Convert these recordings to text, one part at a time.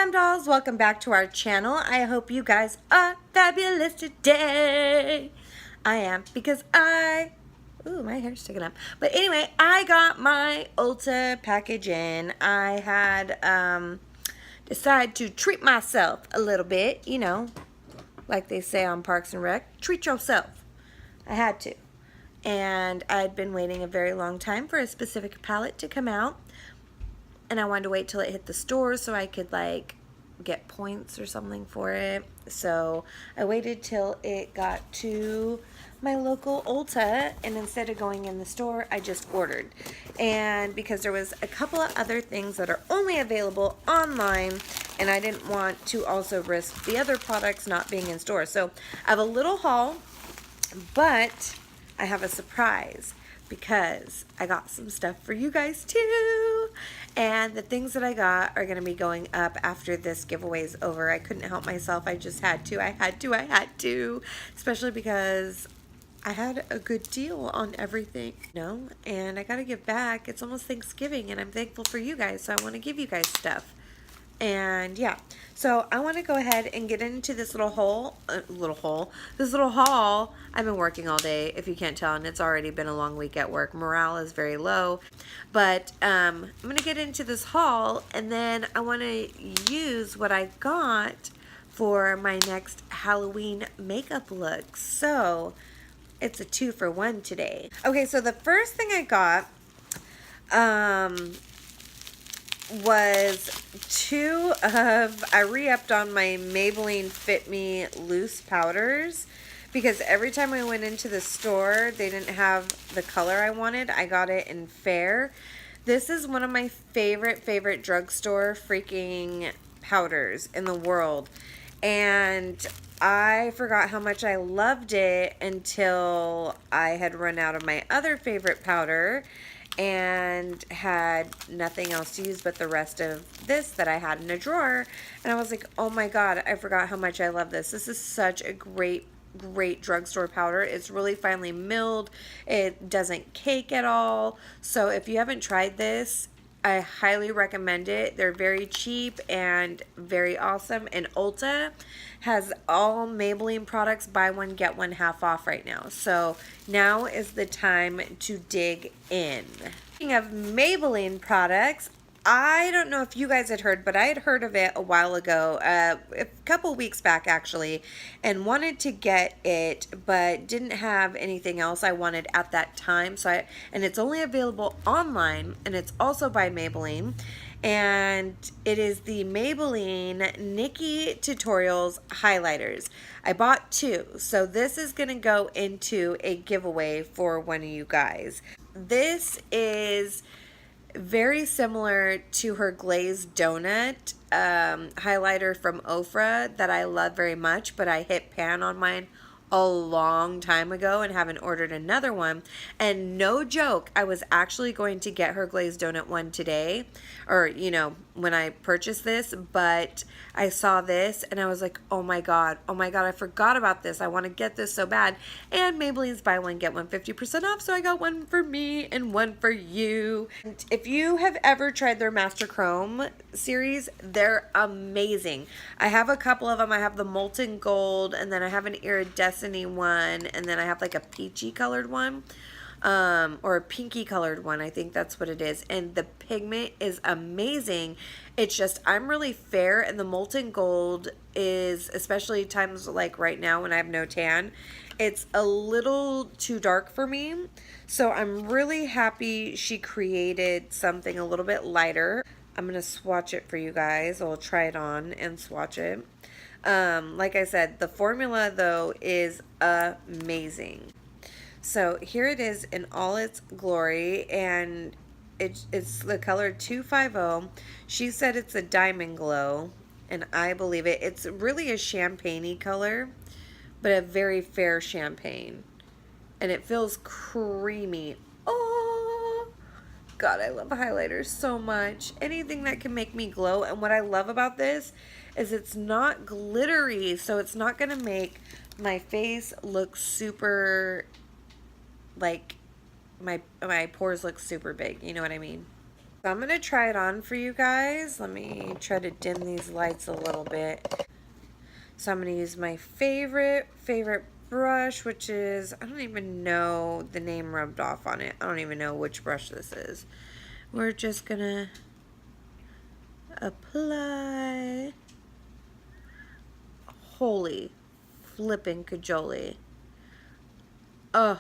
glam dolls, welcome back to our channel. I hope you guys are fabulous today. I am, because ooh, my hair's sticking up. But anyway, I got my Ulta package in. I had decided to treat myself a little bit, you know, like they say on Parks and Rec, treat yourself. I had to. And I'd been waiting a very long time for a specific palette to come out. And I wanted to wait till it hit the store so I could like get points or something for it. So I waited till it got to my local Ulta, and instead of going in the store, I just ordered. And because there was a couple of other things that are only available online, and I didn't want to also risk the other products not being in store. So I have a little haul, but I have a surprise, because I got some stuff for you guys too. And the things that I got are going to be going up after this giveaway is over. I couldn't help myself. I just had to. I had to. Especially because I had a good deal on everything, you know? And I got to give back. It's almost Thanksgiving, and I'm thankful for you guys, so I want to give you guys stuff. And yeah, so I want to go ahead and get into this little haul. I've been working all day, if you can't tell, and it's already been a long week at work. Morale is very low, but I'm going to get into this haul, and then I want to use what I got for my next Halloween makeup look. So it's a 2-for-1 today. Okay, so the first thing I got, was I re-upped on my Maybelline Fit Me loose powders, because every time I went into the store they didn't have the color I wanted. I got it in fair. This is one of my favorite drugstore freaking powders in the world, and I forgot how much I loved it until I had run out of my other favorite powder and had nothing else to use but the rest of this that I had in a drawer. And I was like, oh my god, I forgot how much I love this. This is such a great drugstore powder. It's really finely milled. It doesn't cake at all. So if you haven't tried this, I highly recommend it. They're very cheap and very awesome. And Ulta has all Maybelline products, buy one, get one half off right now. So now is the time to dig in. Speaking of Maybelline products, I don't know if you guys had heard, but I had heard of it a while ago, a couple weeks back actually, and wanted to get it, but didn't have anything else I wanted at that time. And it's only available online, and it's also by Maybelline, and it is the Maybelline Nikki Tutorials highlighters. I bought 2, so this is going to go into a giveaway for one of you guys. This is very similar to her glazed donut highlighter from Ofra that I love very much, but I hit pan on mine a long time ago and haven't ordered another one. And no joke, I was actually going to get her glazed donut one today, or you know, when I purchased this, but I saw this and I was like, oh my god, I forgot about this. I want to get this so bad. And Maybelline's buy one get one 50% off, so I got one for me and one for you. And if you have ever tried their Master Chrome series, they're amazing. I have a couple of them. I have the molten gold, and then I have an iridescent one, and then I have like a peachy colored one, or a pinky colored one. I think that's what it is, and the pigment is amazing. It's just I'm really fair, and the molten gold is, especially times like right now when I have no tan, it's a little too dark for me. So I'm really happy she created something a little bit lighter. I'm gonna swatch it for you guys. I'll try it on and swatch it. Like I said, the formula though is amazing. So here it is in all its glory, and it's the color 250. She said it's a diamond glow, and I believe it. It's really a champagne-y color, but a very fair champagne, and it feels creamy. Oh god, I love highlighters so much. Anything that can make me glow. And what I love about this is it's not glittery, so it's not gonna make my face look super, like my pores look super big, you know what I mean? So I'm going to try it on for you guys. Let me try to dim these lights a little bit. So I'm going to use my favorite brush, which is, I don't even know the name rubbed off on it. I don't even know which brush this is. We're just going to apply. Holy flipping cajoli. Ugh,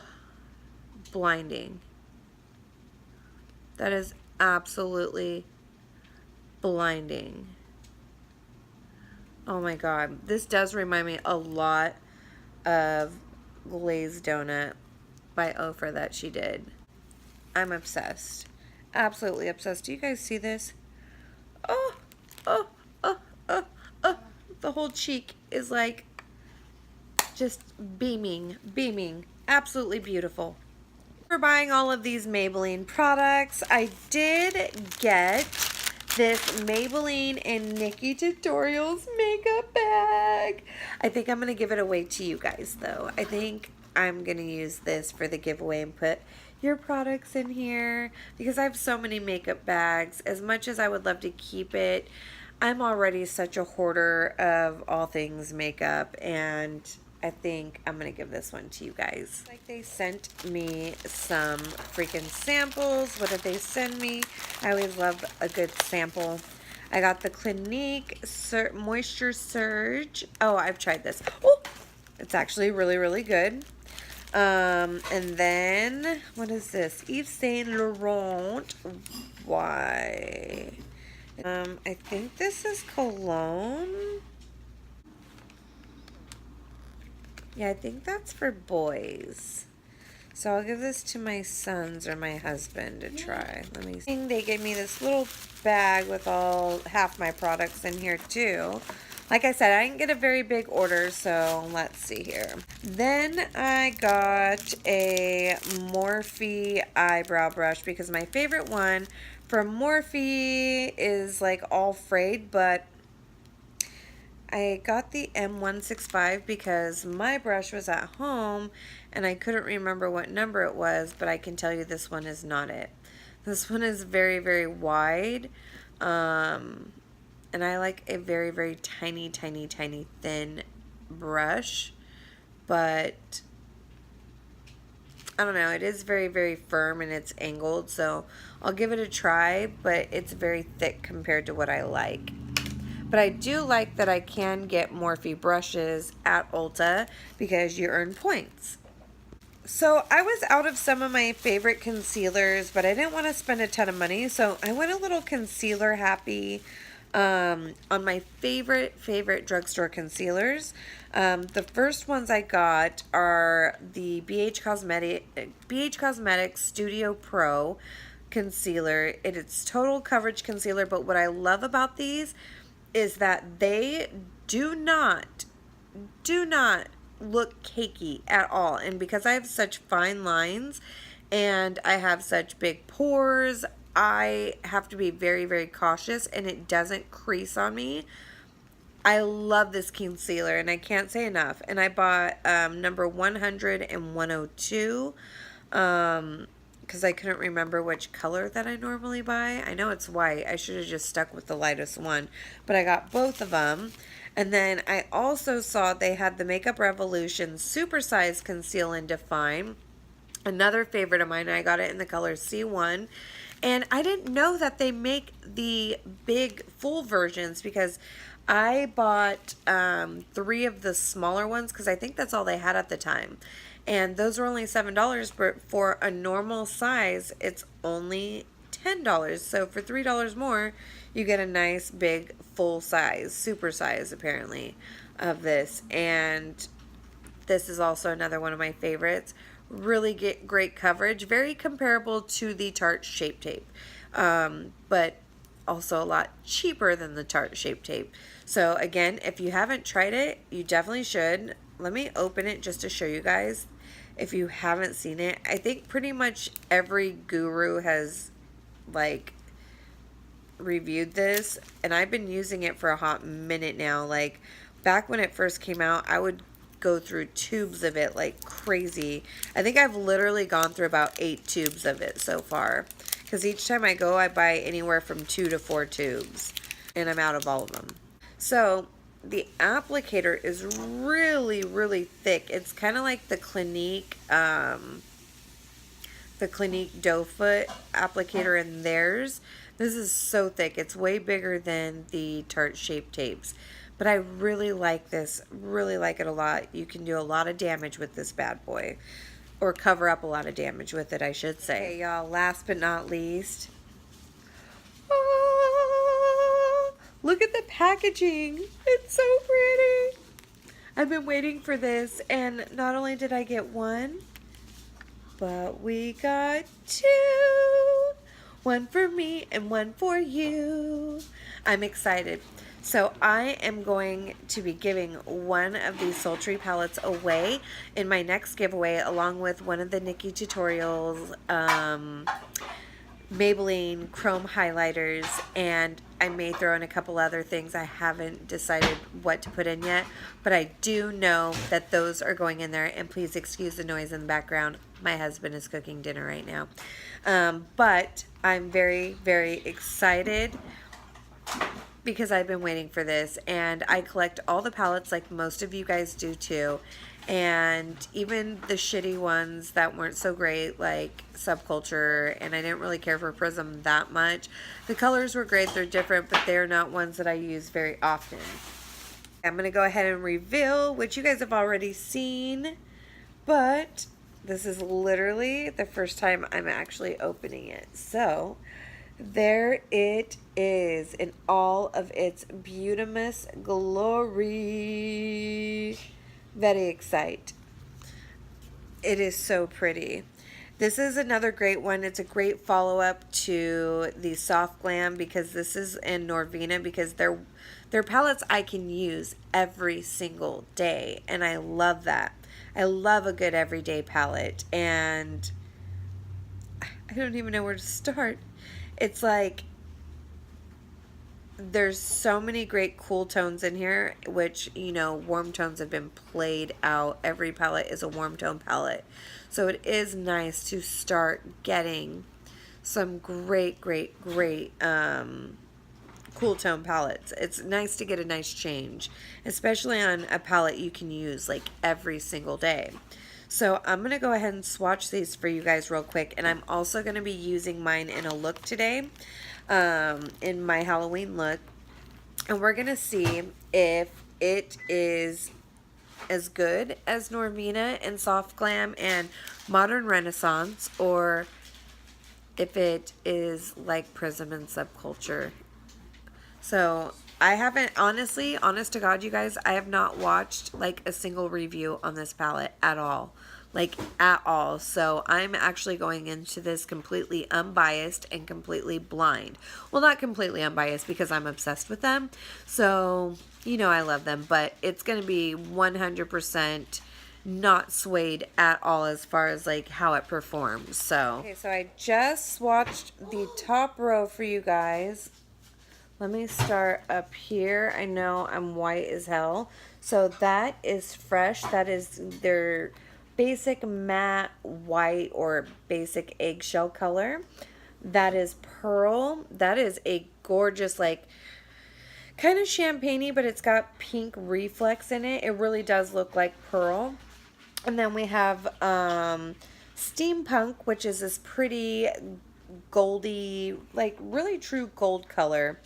blinding. That is absolutely blinding. Oh my god. This does remind me a lot of Glazed Donut by Oprah that she did. I'm obsessed. Absolutely obsessed. Do you guys see this? Oh, oh, oh, oh, oh. The whole cheek is like just beaming, beaming. Absolutely beautiful. For buying all of these Maybelline products, I did get this Maybelline and Nikki Tutorials makeup bag. I think I'm going to give it away to you guys, though. I think I'm going to use this for the giveaway and put your products in here because I have so many makeup bags. As much as I would love to keep it, I'm already such a hoarder of all things makeup, and I think I'm going to give this one to you guys. Like, they sent me some freaking samples. What did they send me? I always love a good sample. I got the Clinique Moisture Surge. Oh, I've tried this. Oh, it's actually really, really good. And then, what is this? Yves Saint Laurent. Why? I think this is cologne. Yeah, I think that's for boys. So I'll give this to my sons or my husband to try. Let me see. They gave me this little bag with half my products in here too. Like I said, I didn't get a very big order, so let's see here. Then I got a Morphe eyebrow brush because my favorite one from Morphe is like all frayed, but I got the M165 because my brush was at home and I couldn't remember what number it was, but I can tell you this one is not it. This one is very, very wide, and I like a very, very tiny, tiny, tiny thin brush, but I don't know, it is very, very firm and it's angled, so I'll give it a try, but it's very thick compared to what I like. But I do like that I can get Morphe brushes at Ulta because you earn points. So I was out of some of my favorite concealers, but I didn't want to spend a ton of money, so I went a little concealer happy on my favorite drugstore concealers. The first ones I got are the BH Cosmetics Studio Pro concealer. It's total coverage concealer, but what I love about these is that they do not look cakey at all. And because I have such fine lines and I have such big pores, I have to be very, very cautious, and it doesn't crease on me. I love this concealer and I can't say enough. And I bought number 100 and 102 because I couldn't remember which color that I normally buy. I know it's white. I should have just stuck with the lightest one. But I got both of them. And then I also saw they had the Makeup Revolution Supersize Conceal and Define. Another favorite of mine. I got it in the color C1. And I didn't know that they make the big full versions because I bought 3 of the smaller ones because I think that's all they had at the time. And those were only $7, but for a normal size, it's only $10. So for $3 more, you get a nice big full size, super size apparently, of this. And this is also another one of my favorites. Really great coverage, very comparable to the Tarte Shape Tape, but also a lot cheaper than the Tarte Shape Tape. So again, if you haven't tried it, you definitely should. Let me open it just to show you guys if you haven't seen it. I think pretty much every guru has like reviewed this, and I've been using it for a hot minute now. Like back when it first came out, I would go through tubes of it like crazy. I think I've literally gone through about 8 tubes of it so far because each time I go, I buy anywhere from 2 to 4 tubes, and I'm out of all of them. So the applicator is really, really thick. It's kind of like the Clinique doe foot applicator in theirs. This is so thick. It's way bigger than the Tarte Shape Tapes. But I really like this. Really like it a lot. You can do a lot of damage with this bad boy. Or cover up a lot of damage with it, I should say. Okay, y'all, last but not least. Oh, look at the packaging. It's so pretty. I've been waiting for this, and not only did I get one, but we got 2. One for me and one for you. I'm excited. So I am going to be giving one of these sultry palettes away in my next giveaway, along with one of the Nikki Tutorials Maybelline chrome highlighters, and I may throw in a couple other things. I haven't decided what to put in yet, but I do know that those are going in there. And please excuse the noise in the background. My husband is cooking dinner right now. But I'm very, very excited because I've been waiting for this, and I collect all the palettes like most of you guys do too, and even the shitty ones that weren't so great, like Subculture, and I didn't really care for Prism that much. The colors were great, they're different, but they're not ones that I use very often. I'm going to go ahead and reveal, which you guys have already seen, but this is literally the first time I'm actually opening it. So there it is in all of its beautimous glory. Very excited. It is so pretty. This is another great one. It's a great follow-up to the Soft Glam, because this is in Norvina, because they're palettes I can use every single day, and I love that. I love a good everyday palette, and I don't even know where to start. It's like there's so many great cool tones in here, which, you know, warm tones have been played out. Every palette is a warm tone palette. So it is nice to start getting some great cool tone palettes. It's nice to get a nice change, especially on a palette you can use like every single day. So I'm going to go ahead and swatch these for you guys real quick, and I'm also going to be using mine in a look today, in my Halloween look, and we're going to see if it is as good as Norvina and Soft Glam and Modern Renaissance, or if it is like Prism and Subculture. So I haven't, honestly, honest to God, you guys, I have not watched like a single review on this palette at all. Like at all. So I'm actually going into this completely unbiased and completely blind. Well, not completely unbiased, because I'm obsessed with them. So, you know, I love them, but it's going to be 100% not swayed at all as far as like how it performs. So, okay, so I just swatched the top row for you guys. Let me start up here. I know I'm white as hell. So that is Fresh. That is their basic matte white or basic eggshell color. That is Pearl. That is a gorgeous, like, kind of champagne-y, but it's got pink reflex in it. It really does look like Pearl. And then we have Steampunk, which is this pretty goldy, like really true gold color.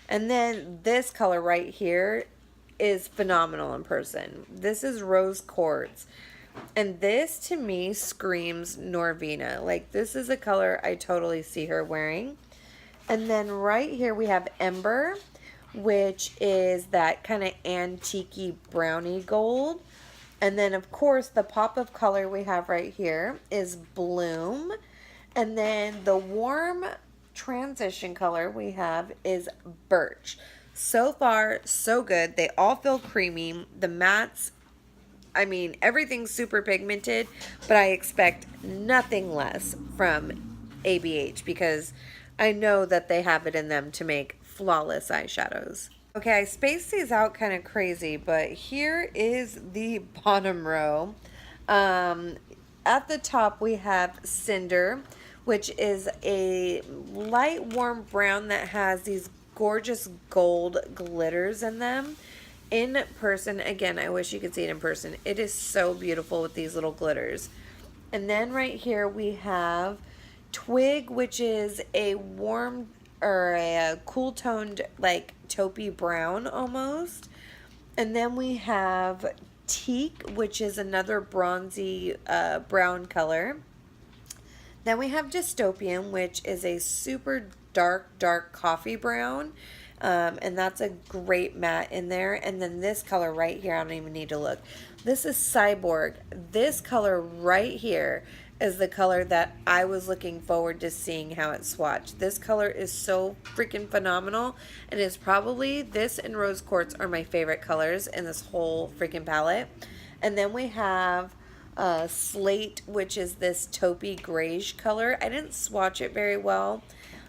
And then this color right here is phenomenal in person. This is Rose Quartz. And this to me screams Norvina. Like, this is a color I totally see her wearing. And then right here we have Ember, which is that kind of antique-y brownie gold. And then of course the pop of color we have right here is Bloom. And then the warm transition color we have is Birch. So far, so good. They all feel creamy. The mattes, I mean, everything's super pigmented, but I expect nothing less from ABH, because I know that they have it in them to make flawless eyeshadows. Okay, I spaced these out kind of crazy, but here is the bottom row. At the top we have Cinder, which is a light warm brown that has these gorgeous gold glitters in them. In person, again, I wish you could see it in person. It is so beautiful with these little glitters. And then right here we have Twig, which is a warm or a cool toned, like taupey brown almost. And then we have Teak, which is another bronzy brown color. Then we have Dystopian, which is a super dark coffee brown. And that's a great matte in there. And then this color right here, I don't even need to look. This is Cyborg. This color right here is the color that I was looking forward to seeing how it swatched. This color is so freaking phenomenal, and is probably, this and Rose Quartz are my favorite colors in this whole freaking palette. And then we have Slate, which is this taupey grayish color. I didn't swatch it very well,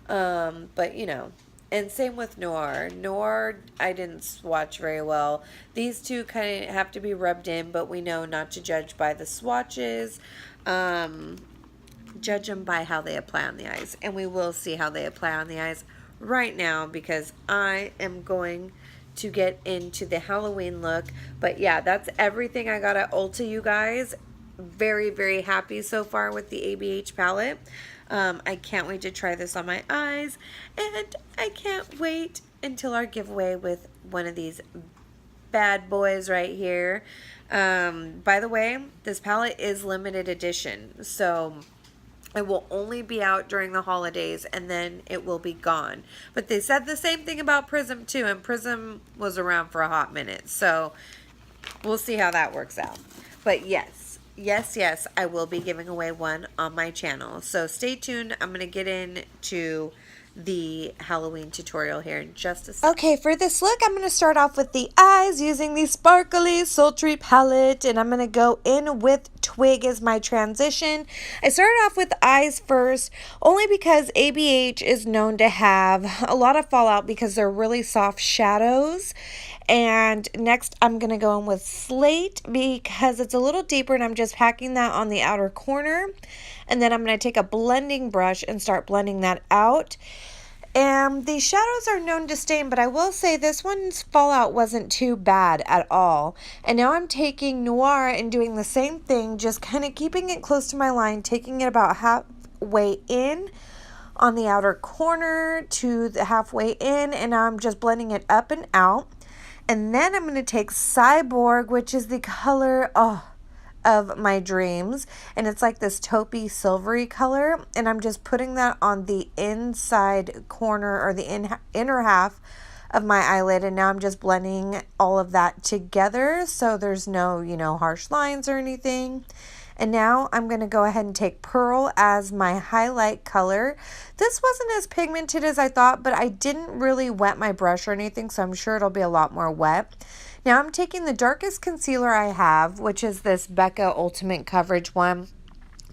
but you know. And same with Noir. Noir, I didn't swatch very well. These two kind of have to be rubbed in, but we know not to judge by the swatches. Judge them by how they apply on the eyes. And we will see how they apply on the eyes right now, because I am going to get into the Halloween look. But yeah, that's everything I got at Ulta, you guys. Very, very happy so far with the ABH palette. I can't wait to try this on my eyes, and I can't wait until our giveaway with one of these bad boys right here. By the way, this palette is limited edition, so it will only be out during the holidays, and then it will be gone. But they said the same thing about Prism too, and Prism was around for a hot minute, so we'll see how that works out. But yes, I will be giving away one on my channel. So stay tuned. I'm going to get into the Halloween tutorial here in just a second. Okay, for this look, I'm going to start off with the eyes using the sparkly sultry palette, and I'm going to go in with Twig as my transition. I started off with eyes first, only because ABH is known to have a lot of fallout because they're really soft shadows. And next I'm going to go in with Slate because it's a little deeper, and I'm just packing that on the outer corner. And then I'm going to take a blending brush and start blending that out. And the shadows are known to stain, but I will say this one's fallout wasn't too bad at all. And now I'm taking Noir and doing the same thing, just kind of keeping it close to my line, taking it about halfway in on the outer corner to the halfway in, and now I'm just blending it up and out. And then I'm going to take Cyborg, which is the color of my dreams. And it's like this taupey silvery color. And I'm just putting that on the inside corner, or the inner half of my eyelid. And now I'm just blending all of that together, so there's no, harsh lines or anything. And now I'm going to go ahead and take Pearl as my highlight color. This wasn't as pigmented as I thought, but I didn't really wet my brush or anything, so I'm sure it'll be a lot more wet. Now I'm taking the darkest concealer I have, which is this Becca Ultimate Coverage one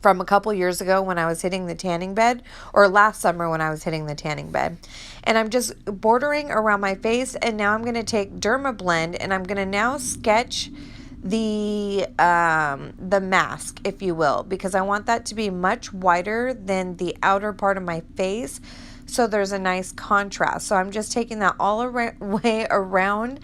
from a couple years ago when I was hitting the tanning bed, or last summer when I was hitting the tanning bed. And I'm just bordering around my face, and now I'm going to take Derma Blend, and I'm going to now sketch the mask, if you will, because I want that to be much wider than the outer part of my face, so there's a nice contrast. So I'm just taking that all the way around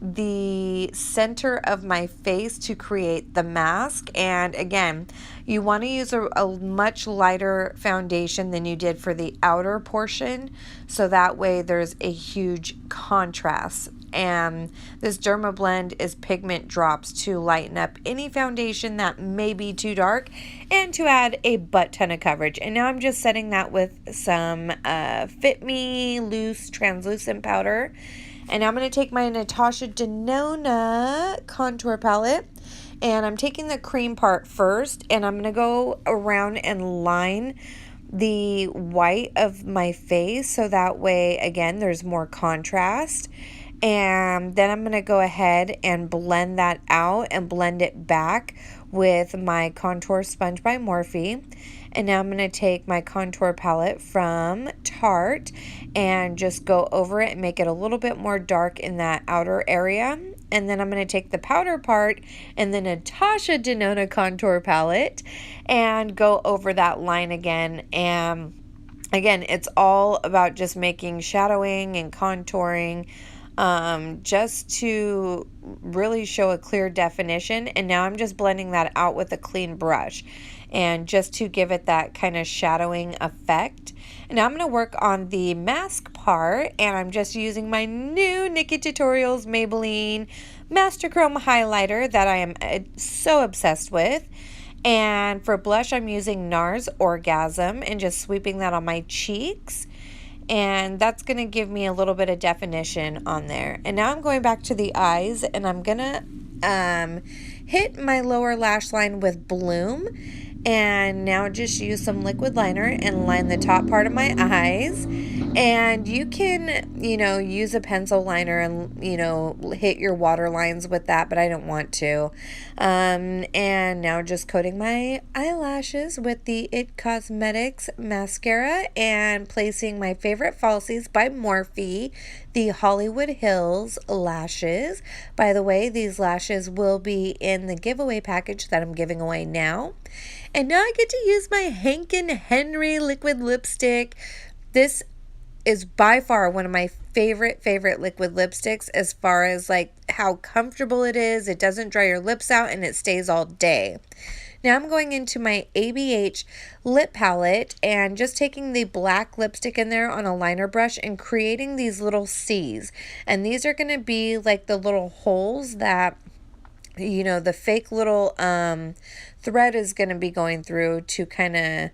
the center of my face to create the mask. And again, you want to use a much lighter foundation than you did for the outer portion, so that way there's a huge contrast. And this Derma Blend is pigment drops to lighten up any foundation that may be too dark, and to add a butt ton of coverage. And now I'm just setting that with some Fit Me Loose Translucent Powder. And now I'm going to take my Natasha Denona contour palette, and I'm taking the cream part first, and I'm going to go around and line the white of my face, so that way, again, there's more contrast. And then I'm going to go ahead and blend that out and blend it back with my contour sponge by Morphe. And now I'm going to take my contour palette from Tarte and just go over it and make it a little bit more dark in that outer area. And then I'm going to take the powder part and the Natasha Denona contour palette and go over that line again. And again, it's all about just making shadowing and contouring, just to really show a clear definition. And now I'm just blending that out with a clean brush and just to give it that kind of shadowing effect. And now I'm going to work on the mask part, and I'm just using my new Nikki Tutorials Maybelline Master Chrome highlighter that I am so obsessed with. And for blush, I'm using NARS Orgasm and just sweeping that on my cheeks. And that's going to give me a little bit of definition on there. And now I'm going back to the eyes, and I'm going to hit my lower lash line with Bloom. And now just use some liquid liner and line the top part of my eyes. And you can, use a pencil liner and, hit your water lines with that, but I don't want to. And now just coating my eyelashes with the It Cosmetics mascara and placing my favorite falsies by Morphe, the Hollywood Hills lashes. By the way, these lashes will be in the giveaway package that I'm giving away now. And now I get to use my Hank and Henry liquid lipstick. This is by far one of my favorite liquid lipsticks as far as like how comfortable it is. It doesn't dry your lips out and it stays all day. Now I'm going into my ABH lip palette and just taking the black lipstick in there on a liner brush and creating these little C's. And these are going to be like the little holes that the fake little thread is going to be going through to kind of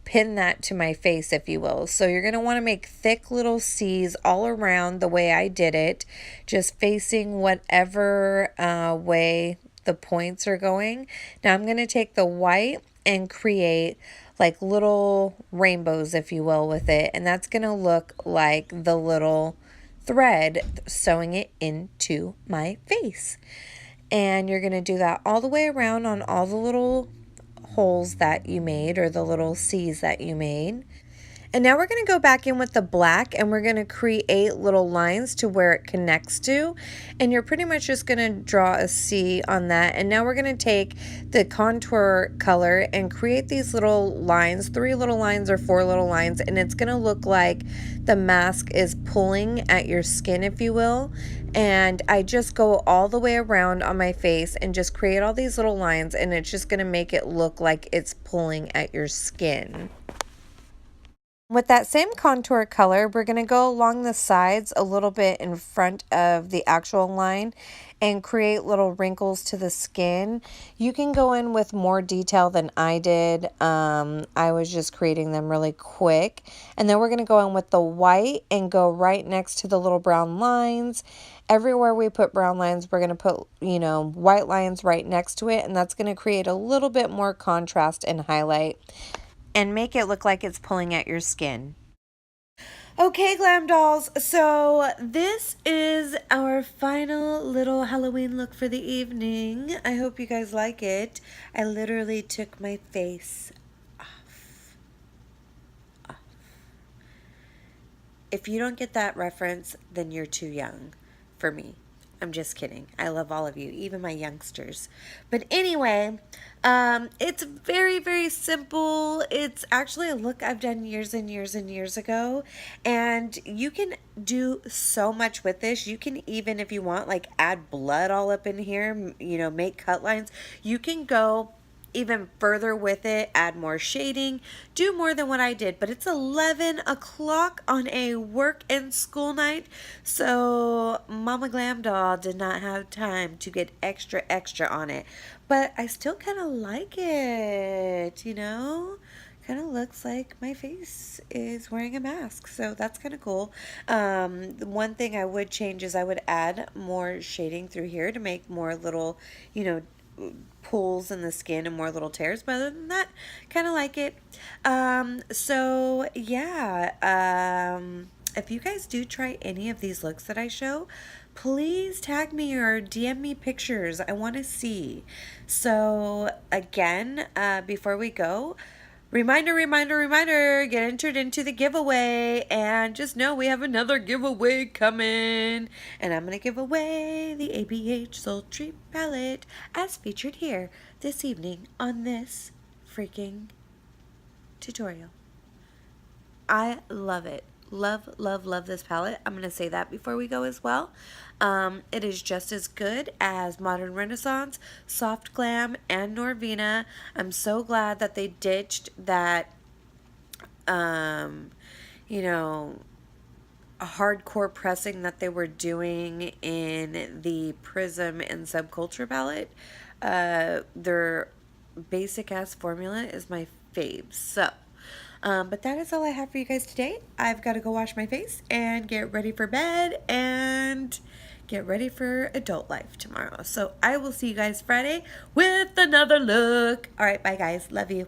pin that to my face, if you will. So you're going to want to make thick little C's all around the way I did it, just facing whatever way the points are going. Now I'm going to take the white and create like little rainbows, if you will, with it. And that's going to look like the little thread sewing it into my face. And you're going to do that all the way around on all the little holes that you made, or the little C's that you made. And now we're going to go back in with the black and we're going to create little lines to where it connects to. And you're pretty much just going to draw a C on that. And now we're going to take the contour color and create these little lines, 3 little lines or 4 little lines. And it's going to look like the mask is pulling at your skin, if you will. And I just go all the way around on my face and just create all these little lines, and it's just going to make it look like it's pulling at your skin. With that same contour color, we're going to go along the sides a little bit in front of the actual line and create little wrinkles to the skin. You can go in with more detail than I did. I was just creating them really quick. And then we're going to go in with the white and go right next to the little brown lines. Everywhere we put brown lines, we're going to put, white lines right next to it. And that's going to create a little bit more contrast and highlight and make it look like it's pulling at your skin. Okay, glam dolls, so this is our final little Halloween look for the evening. I hope you guys like it. I literally took my face off. If you don't get that reference, then you're too young for me. I'm just kidding. I love all of you, even my youngsters. But anyway, it's very, very simple. It's actually a look I've done years and years and years ago. And you can do so much with this. You can even, if you want, like add blood all up in here, make cut lines. You can go even further with it, add more shading, do more than what I did. But it's 11 o'clock on a work and school night, so Mama Glam Doll did not have time to get extra on it. But I still kind of like it, kind of looks like my face is wearing a mask, so that's kind of cool. The one thing I would change is I would add more shading through here to make more little, pulls in the skin and more little tears, but other than that, kind of like it. So yeah, if you guys do try any of these looks that I show, please tag me or DM me pictures. I want to see. So again, before we go, Reminder, reminder, reminder, get entered into the giveaway, and just know we have another giveaway coming, and I'm going to give away the ABH Sultry palette as featured here this evening on this freaking tutorial. I love it. Love, love, love this palette. I'm going to say that before we go as well. It is just as good as Modern Renaissance, Soft Glam, and Norvina. I'm so glad that they ditched that, you know, hardcore pressing that they were doing in the Prism and Subculture palette. Their basic ass formula is my fave. So, but that is all I have for you guys today. I've got to go wash my face and get ready for bed and get ready for adult life tomorrow. So I will see you guys Friday with another look. All right, bye guys. Love you.